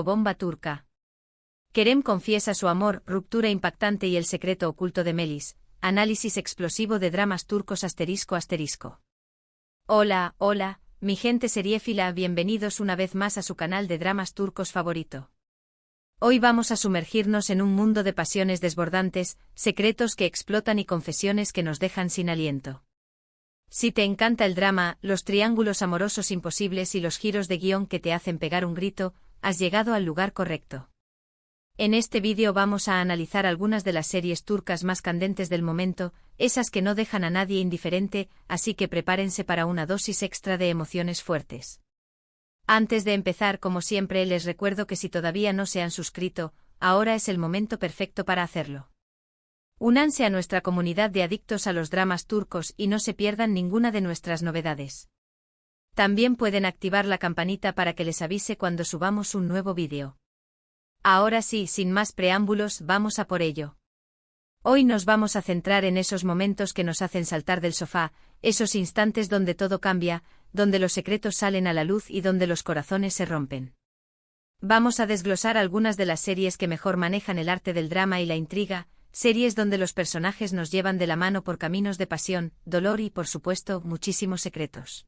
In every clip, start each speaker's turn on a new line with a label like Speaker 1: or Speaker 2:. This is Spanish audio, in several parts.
Speaker 1: Bomba turca. Kerem confiesa su amor, ruptura impactante y el secreto oculto de Melis. Análisis explosivo de dramas turcos. Hola, mi gente seriéfila, bienvenidos una vez más a su canal de dramas turcos favorito. Hoy vamos a sumergirnos en un mundo de pasiones desbordantes, secretos que explotan y confesiones que nos dejan sin aliento. Si te encanta el drama, los triángulos amorosos imposibles y los giros de guión que te hacen pegar un grito, has llegado al lugar correcto. En este vídeo vamos a analizar algunas de las series turcas más candentes del momento, esas que no dejan a nadie indiferente, así que prepárense para una dosis extra de emociones fuertes. Antes de empezar, como siempre, les recuerdo que si todavía no se han suscrito, ahora es el momento perfecto para hacerlo. Únanse a nuestra comunidad de adictos a los dramas turcos y no se pierdan ninguna de nuestras novedades. También pueden activar la campanita para que les avise cuando subamos un nuevo vídeo. Ahora sí, sin más preámbulos, vamos a por ello. Hoy nos vamos a centrar en esos momentos que nos hacen saltar del sofá, esos instantes donde todo cambia, donde los secretos salen a la luz y donde los corazones se rompen. Vamos a desglosar algunas de las series que mejor manejan el arte del drama y la intriga, series donde los personajes nos llevan de la mano por caminos de pasión, dolor y, por supuesto, muchísimos secretos.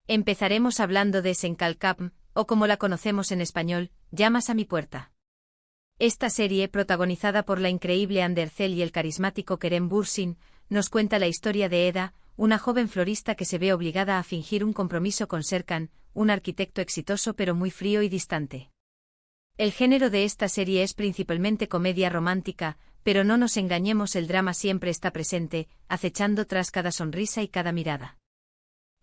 Speaker 1: Empezaremos hablando de Senkalkapm, o como la conocemos en español, Llamas a mi puerta. Esta serie, protagonizada por la increíble Hande Erçel y el carismático Kerem Bürsin, nos cuenta la historia de Eda, una joven florista que se ve obligada a fingir un compromiso con Serkan, un arquitecto exitoso pero muy frío y distante. El género de esta serie es principalmente comedia romántica, pero no nos engañemos, el drama siempre está presente, acechando tras cada sonrisa y cada mirada.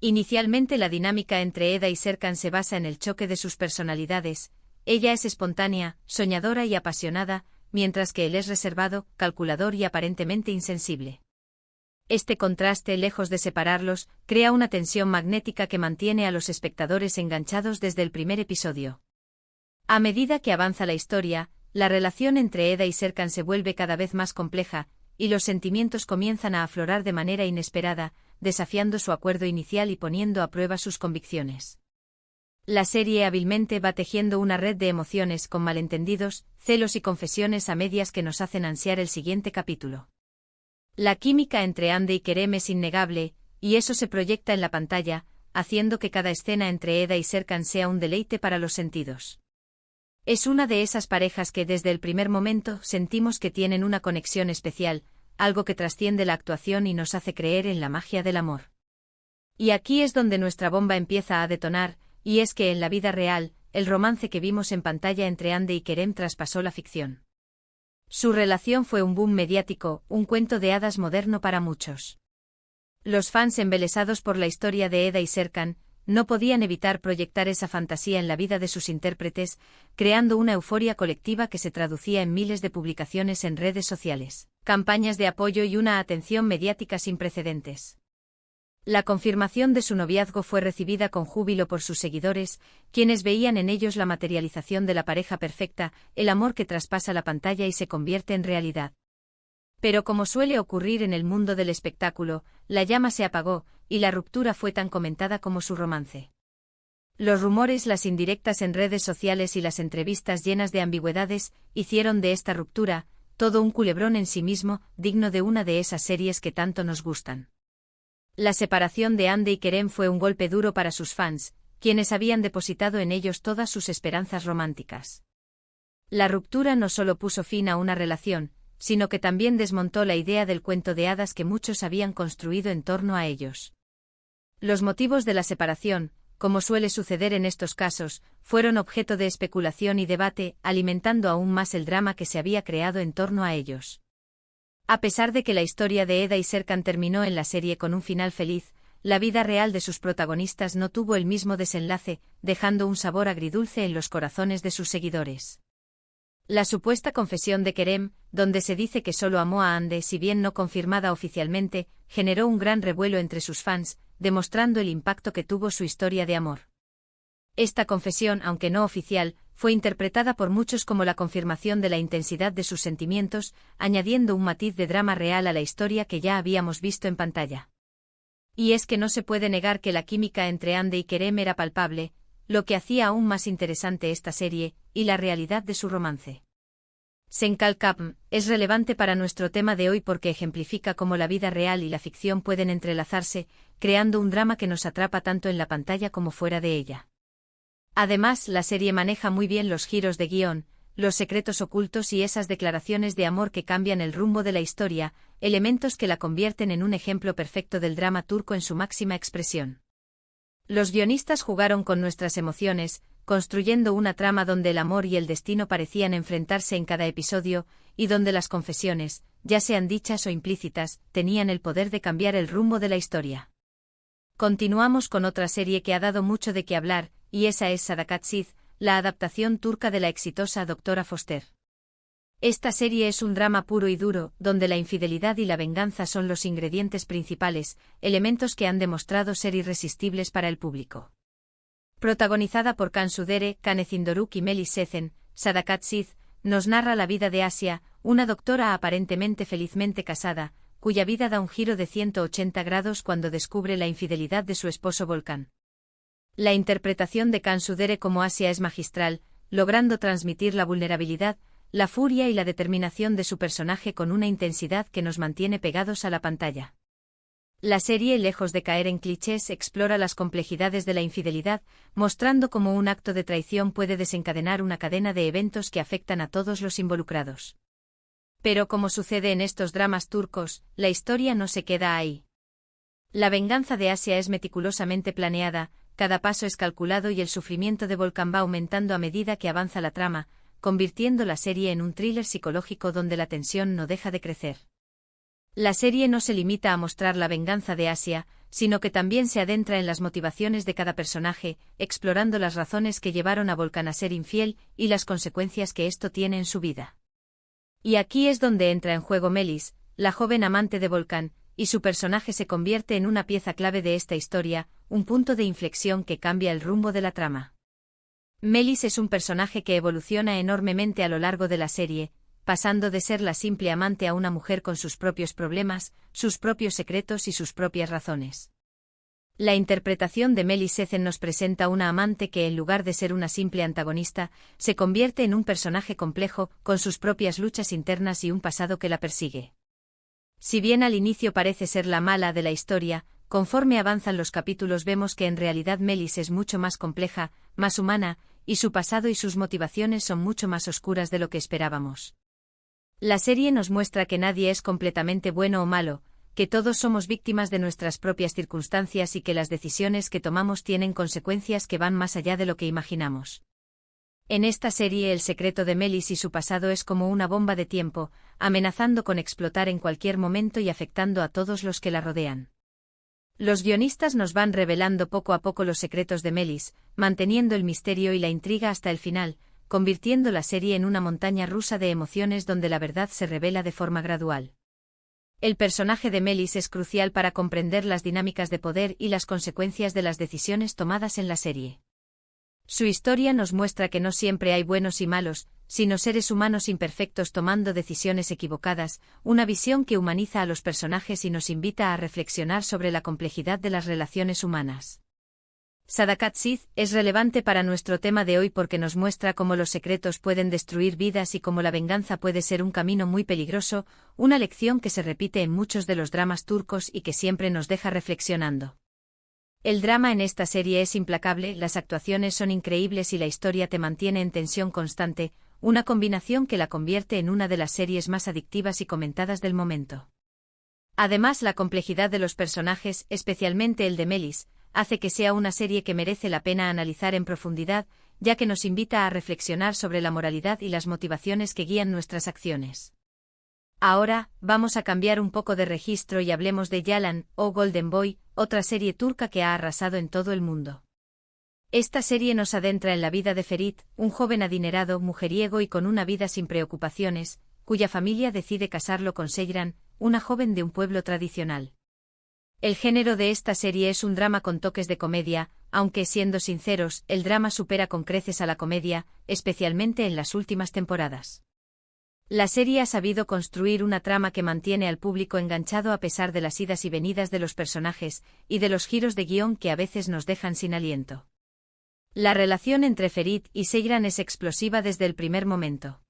Speaker 1: Inicialmente la dinámica entre Eda y Serkan se basa en el choque de sus personalidades. Ella es espontánea, soñadora y apasionada, mientras que él es reservado, calculador y aparentemente insensible. Este contraste, lejos de separarlos, crea una tensión magnética que mantiene a los espectadores enganchados desde el primer episodio. A medida que avanza la historia, la relación entre Eda y Serkan se vuelve cada vez más compleja, y los sentimientos comienzan a aflorar de manera inesperada, desafiando su acuerdo inicial y poniendo a prueba sus convicciones. La serie hábilmente va tejiendo una red de emociones con malentendidos, celos y confesiones a medias que nos hacen ansiar el siguiente capítulo. La química entre Hande y Kerem es innegable, y eso se proyecta en la pantalla, haciendo que cada escena entre Eda y Serkan sea un deleite para los sentidos. Es una de esas parejas que desde el primer momento sentimos que tienen una conexión especial, algo que trasciende la actuación y nos hace creer en la magia del amor. Y aquí es donde nuestra bomba empieza a detonar, y es que en la vida real, el romance que vimos en pantalla entre Hande y Kerem traspasó la ficción. Su relación fue un boom mediático, un cuento de hadas moderno para muchos. Los fans embelesados por la historia de Eda y Serkan no podían evitar proyectar esa fantasía en la vida de sus intérpretes, creando una euforia colectiva que se traducía en miles de publicaciones en redes sociales, campañas de apoyo y una atención mediática sin precedentes. La confirmación de su noviazgo fue recibida con júbilo por sus seguidores, quienes veían en ellos la materialización de la pareja perfecta, el amor que traspasa la pantalla y se convierte en realidad. Pero como suele ocurrir en el mundo del espectáculo, la llama se apagó, y la ruptura fue tan comentada como su romance. Los rumores, las indirectas en redes sociales y las entrevistas llenas de ambigüedades hicieron de esta ruptura todo un culebrón en sí mismo, digno de una de esas series que tanto nos gustan. La separación de Hande y Kerem fue un golpe duro para sus fans, quienes habían depositado en ellos todas sus esperanzas románticas. La ruptura no solo puso fin a una relación, sino que también desmontó la idea del cuento de hadas que muchos habían construido en torno a ellos. Los motivos de la separación, como suele suceder en estos casos, fueron objeto de especulación y debate, alimentando aún más el drama que se había creado en torno a ellos. A pesar de que la historia de Eda y Serkan terminó en la serie con un final feliz, la vida real de sus protagonistas no tuvo el mismo desenlace, dejando un sabor agridulce en los corazones de sus seguidores. La supuesta confesión de Kerem, donde se dice que solo amó a Hande, si bien no confirmada oficialmente, generó un gran revuelo entre sus fans, demostrando el impacto que tuvo su historia de amor. Esta confesión, aunque no oficial, fue interpretada por muchos como la confirmación de la intensidad de sus sentimientos, añadiendo un matiz de drama real a la historia que ya habíamos visto en pantalla. Y es que no se puede negar que la química entre Hande y Kerem era palpable. lo que hacía aún más interesante esta serie, y la realidad de su romance. Senkalkapm es relevante para nuestro tema de hoy porque ejemplifica cómo la vida real y la ficción pueden entrelazarse, creando un drama que nos atrapa tanto en la pantalla como fuera de ella. Además, la serie maneja muy bien los giros de guión, los secretos ocultos y esas declaraciones de amor que cambian el rumbo de la historia, elementos que la convierten en un ejemplo perfecto del drama turco en su máxima expresión. Los guionistas jugaron con nuestras emociones, construyendo una trama donde el amor y el destino parecían enfrentarse en cada episodio, y donde las confesiones, ya sean dichas o implícitas, tenían el poder de cambiar el rumbo de la historia. Continuamos con otra serie que ha dado mucho de qué hablar, y esa es Sadakatsizh, la adaptación turca de la exitosa Doctora Foster. Esta serie es un drama puro y duro, donde la infidelidad y la venganza son los ingredientes principales, elementos que han demostrado ser irresistibles para el público. Protagonizada por Cansu Dere, Canecin Doruk y Melis Sezen, Sadakatsizh nos narra la vida de Asia, una doctora aparentemente felizmente casada, cuya vida da un giro de 180 grados cuando descubre la infidelidad de su esposo Volkan. La interpretación de Cansu Dere como Asia es magistral, logrando transmitir la vulnerabilidad, la furia y la determinación de su personaje con una intensidad que nos mantiene pegados a la pantalla. La serie, lejos de caer en clichés, explora las complejidades de la infidelidad, mostrando cómo un acto de traición puede desencadenar una cadena de eventos que afectan a todos los involucrados. Pero como sucede en estos dramas turcos, la historia no se queda ahí. La venganza de Asia es meticulosamente planeada, cada paso es calculado y el sufrimiento de Volkan va aumentando a medida que avanza la trama, convirtiendo la serie en un thriller psicológico donde la tensión no deja de crecer. La serie no se limita a mostrar la venganza de Asia, sino que también se adentra en las motivaciones de cada personaje, explorando las razones que llevaron a Volkan a ser infiel y las consecuencias que esto tiene en su vida. Y aquí es donde entra en juego Melis, la joven amante de Volkan, y su personaje se convierte en una pieza clave de esta historia, un punto de inflexión que cambia el rumbo de la trama. Melis es un personaje que evoluciona enormemente a lo largo de la serie, pasando de ser la simple amante a una mujer con sus propios problemas, sus propios secretos y sus propias razones. La interpretación de Melis Sezen nos presenta una amante que en lugar de ser una simple antagonista, se convierte en un personaje complejo, con sus propias luchas internas y un pasado que la persigue. Si bien al inicio parece ser la mala de la historia, conforme avanzan los capítulos vemos que en realidad Melis es mucho más compleja, más humana, y su pasado y sus motivaciones son mucho más oscuras de lo que esperábamos. La serie nos muestra que nadie es completamente bueno o malo, que todos somos víctimas de nuestras propias circunstancias y que las decisiones que tomamos tienen consecuencias que van más allá de lo que imaginamos. En esta serie el secreto de Melis y su pasado es como una bomba de tiempo, amenazando con explotar en cualquier momento y afectando a todos los que la rodean. Los guionistas nos van revelando poco a poco los secretos de Melis, manteniendo el misterio y la intriga hasta el final, convirtiendo la serie en una montaña rusa de emociones donde la verdad se revela de forma gradual. El personaje de Melis es crucial para comprender las dinámicas de poder y las consecuencias de las decisiones tomadas en la serie. Su historia nos muestra que no siempre hay buenos y malos, sino seres humanos imperfectos tomando decisiones equivocadas, una visión que humaniza a los personajes y nos invita a reflexionar sobre la complejidad de las relaciones humanas. Sadakatsizh es relevante para nuestro tema de hoy porque nos muestra cómo los secretos pueden destruir vidas y cómo la venganza puede ser un camino muy peligroso, una lección que se repite en muchos de los dramas turcos y que siempre nos deja reflexionando. El drama en esta serie es implacable, las actuaciones son increíbles y la historia te mantiene en tensión constante, una combinación que la convierte en una de las series más adictivas y comentadas del momento. Además, la complejidad de los personajes, especialmente el de Melis, hace que sea una serie que merece la pena analizar en profundidad, ya que nos invita a reflexionar sobre la moralidad y las motivaciones que guían nuestras acciones. Ahora, vamos a cambiar un poco de registro y hablemos de Yalan, o Golden Boy, otra serie turca que ha arrasado en todo el mundo. Esta serie nos adentra en la vida de Ferit, un joven adinerado, mujeriego y con una vida sin preocupaciones, cuya familia decide casarlo con Seyran, una joven de un pueblo tradicional. El género de esta serie es un drama con toques de comedia, aunque siendo sinceros, el drama supera con creces a la comedia, especialmente en las últimas temporadas. La serie ha sabido construir una trama que mantiene al público enganchado a pesar de las idas y venidas de los personajes, y de los giros de guión que a veces nos dejan sin aliento. La relación entre Ferit y Seyran es explosiva desde el primer momento.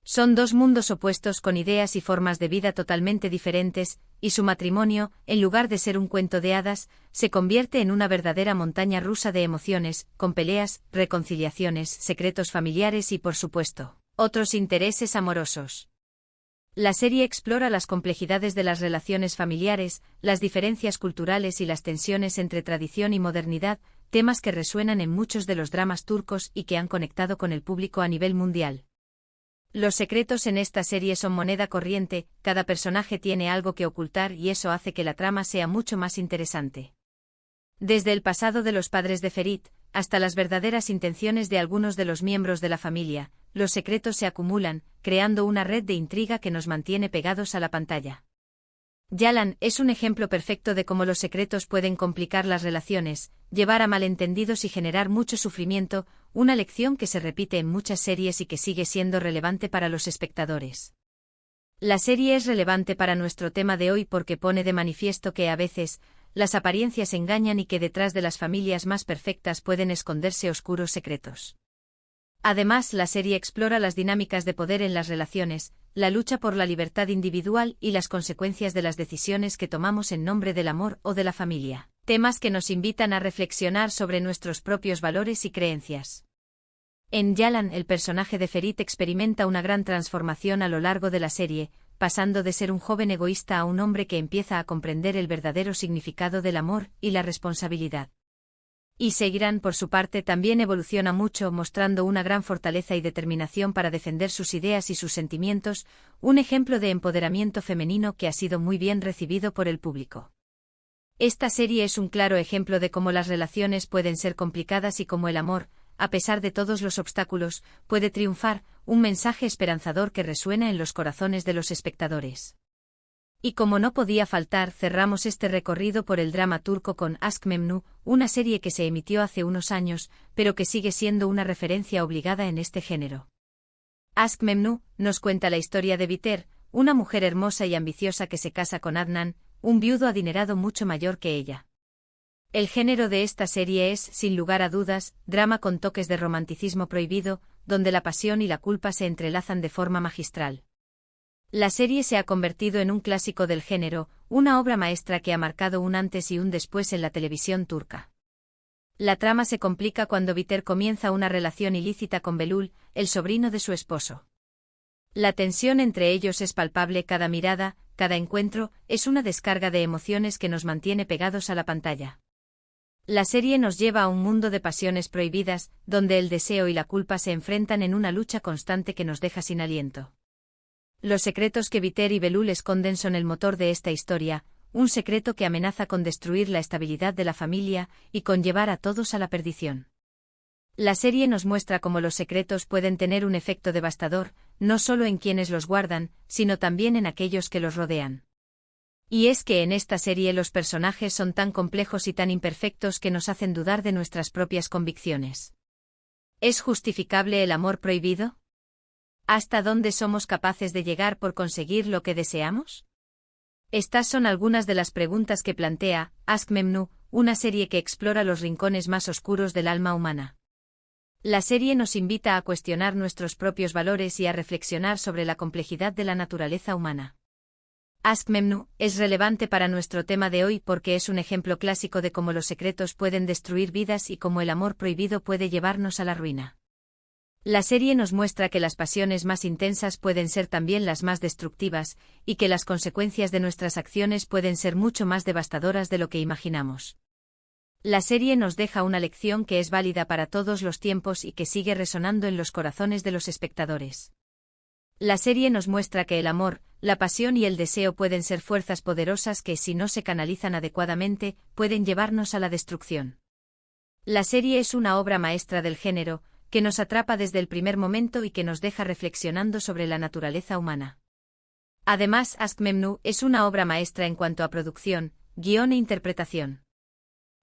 Speaker 1: Son dos mundos opuestos con ideas y formas de vida totalmente diferentes, y su matrimonio, en lugar de ser un cuento de hadas, se convierte en una verdadera montaña rusa de emociones, con peleas, reconciliaciones, secretos familiares y, por supuesto, otros intereses amorosos. La serie explora las complejidades de las relaciones familiares, las diferencias culturales y las tensiones entre tradición y modernidad, temas que resuenan en muchos de los dramas turcos y que han conectado con el público a nivel mundial. Los secretos en esta serie son moneda corriente, cada personaje tiene algo que ocultar y eso hace que la trama sea mucho más interesante. Desde el pasado de los padres de Ferit, hasta las verdaderas intenciones de algunos de los miembros de la familia, los secretos se acumulan, creando una red de intriga que nos mantiene pegados a la pantalla. Yalan es un ejemplo perfecto de cómo los secretos pueden complicar las relaciones, llevar a malentendidos y generar mucho sufrimiento, una lección que se repite en muchas series y que sigue siendo relevante para los espectadores. La serie es relevante para nuestro tema de hoy porque pone de manifiesto que a veces, las apariencias engañan y que detrás de las familias más perfectas pueden esconderse oscuros secretos. Además, la serie explora las dinámicas de poder en las relaciones, la lucha por la libertad individual y las consecuencias de las decisiones que tomamos en nombre del amor o de la familia, temas que nos invitan a reflexionar sobre nuestros propios valores y creencias. En Yalan, el personaje de Ferit experimenta una gran transformación a lo largo de la serie, pasando de ser un joven egoísta a un hombre que empieza a comprender el verdadero significado del amor y la responsabilidad. Y Seyran, por su parte, también evoluciona mucho, mostrando una gran fortaleza y determinación para defender sus ideas y sus sentimientos, un ejemplo de empoderamiento femenino que ha sido muy bien recibido por el público. Esta serie es un claro ejemplo de cómo las relaciones pueden ser complicadas y cómo el amor, a pesar de todos los obstáculos, puede triunfar, un mensaje esperanzador que resuena en los corazones de los espectadores. Y como no podía faltar, cerramos este recorrido por el drama turco con Aşk Memnu, una serie que se emitió hace unos años, pero que sigue siendo una referencia obligada en este género. Aşk Memnu nos cuenta la historia de Biter, una mujer hermosa y ambiciosa que se casa con Adnan, un viudo adinerado mucho mayor que ella. El género de esta serie es, sin lugar a dudas, drama con toques de romanticismo prohibido, donde la pasión y la culpa se entrelazan de forma magistral. La serie se ha convertido en un clásico del género, una obra maestra que ha marcado un antes y un después en la televisión turca. La trama se complica cuando Biter comienza una relación ilícita con Belul, el sobrino de su esposo. La tensión entre ellos es palpable, cada mirada, cada encuentro, es una descarga de emociones que nos mantiene pegados a la pantalla. La serie nos lleva a un mundo de pasiones prohibidas, donde el deseo y la culpa se enfrentan en una lucha constante que nos deja sin aliento. Los secretos que Biter y Belul esconden son el motor de esta historia, un secreto que amenaza con destruir la estabilidad de la familia y con llevar a todos a la perdición. La serie nos muestra cómo los secretos pueden tener un efecto devastador, no solo en quienes los guardan, sino también en aquellos que los rodean. Y es que en esta serie los personajes son tan complejos y tan imperfectos que nos hacen dudar de nuestras propias convicciones. ¿Es justificable el amor prohibido? ¿Hasta dónde somos capaces de llegar por conseguir lo que deseamos? Estas son algunas de las preguntas que plantea Aşk Memnu, una serie que explora los rincones más oscuros del alma humana. La serie nos invita a cuestionar nuestros propios valores y a reflexionar sobre la complejidad de la naturaleza humana. Aşk Memnu es relevante para nuestro tema de hoy porque es un ejemplo clásico de cómo los secretos pueden destruir vidas y cómo el amor prohibido puede llevarnos a la ruina. La serie nos muestra que las pasiones más intensas pueden ser también las más destructivas, y que las consecuencias de nuestras acciones pueden ser mucho más devastadoras de lo que imaginamos. La serie nos deja una lección que es válida para todos los tiempos y que sigue resonando en los corazones de los espectadores. La serie nos muestra que el amor, la pasión y el deseo pueden ser fuerzas poderosas que, si no se canalizan adecuadamente, pueden llevarnos a la destrucción. La serie es una obra maestra del género, que nos atrapa desde el primer momento y que nos deja reflexionando sobre la naturaleza humana. Además, Aşk Memnu es una obra maestra en cuanto a producción, guión e interpretación.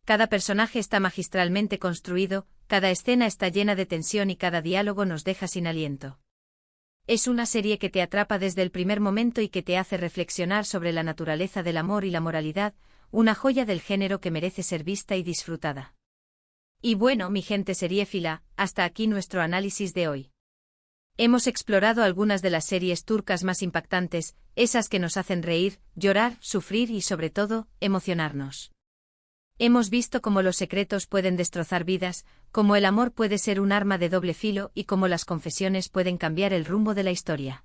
Speaker 1: Cada personaje está magistralmente construido, cada escena está llena de tensión y cada diálogo nos deja sin aliento. Es una serie que te atrapa desde el primer momento y que te hace reflexionar sobre la naturaleza del amor y la moralidad, una joya del género que merece ser vista y disfrutada. Y bueno, mi gente seriéfila, hasta aquí nuestro análisis de hoy. Hemos explorado algunas de las series turcas más impactantes, esas que nos hacen reír, llorar, sufrir y sobre todo, emocionarnos. Hemos visto cómo los secretos pueden destrozar vidas, cómo el amor puede ser un arma de doble filo y cómo las confesiones pueden cambiar el rumbo de la historia.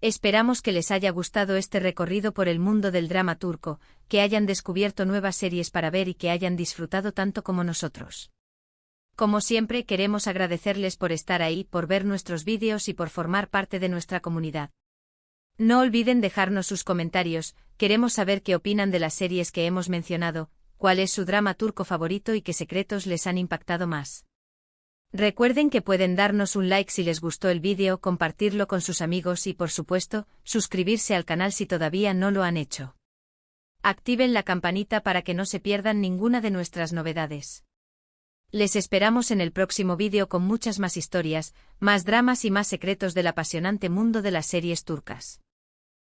Speaker 1: Esperamos que les haya gustado este recorrido por el mundo del drama turco, que hayan descubierto nuevas series para ver y que hayan disfrutado tanto como nosotros. Como siempre, queremos agradecerles por estar ahí, por ver nuestros vídeos y por formar parte de nuestra comunidad. No olviden dejarnos sus comentarios, queremos saber qué opinan de las series que hemos mencionado, cuál es su drama turco favorito y qué secretos les han impactado más. Recuerden que pueden darnos un like si les gustó el vídeo, compartirlo con sus amigos y, por supuesto, suscribirse al canal si todavía no lo han hecho. Activen la campanita para que no se pierdan ninguna de nuestras novedades. Les esperamos en el próximo vídeo con muchas más historias, más dramas y más secretos del apasionante mundo de las series turcas.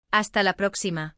Speaker 1: Hasta la próxima.